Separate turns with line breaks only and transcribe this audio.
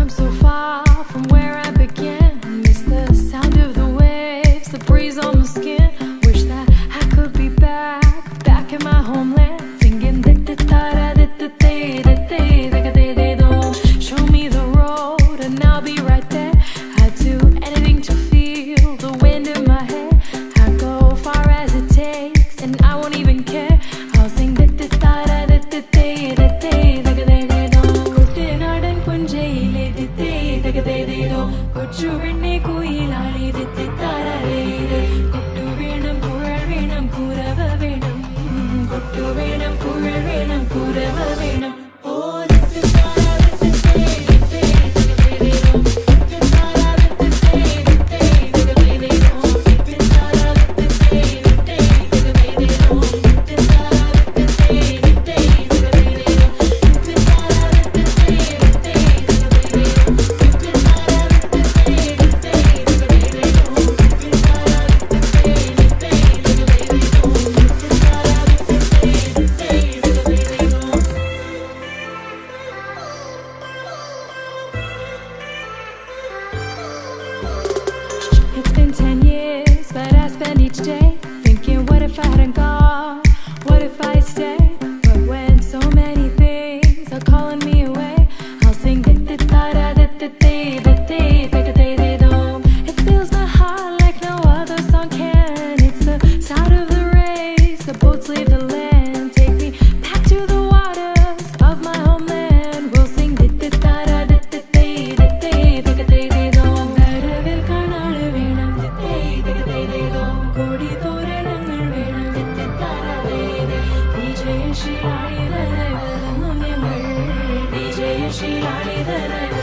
I'm so far from where I began. Miss the sound of the waves, the breeze on my skin. Wish that I could be back in my homeland, singing show me the road and I'll be right there. I'd do anything to feel the wind in my hair. I'd go far as it takes and I won't even care. I'll sing It's been 10 years, but I spend each day thinking, what if I hadn't gone? What if I stayed? But when so many things are calling me away, I'll sing it fills my heart like no other song can. It's the sound of the race, the boats leave the land. Take me back to the waters of my homeland. We'll sing Shilani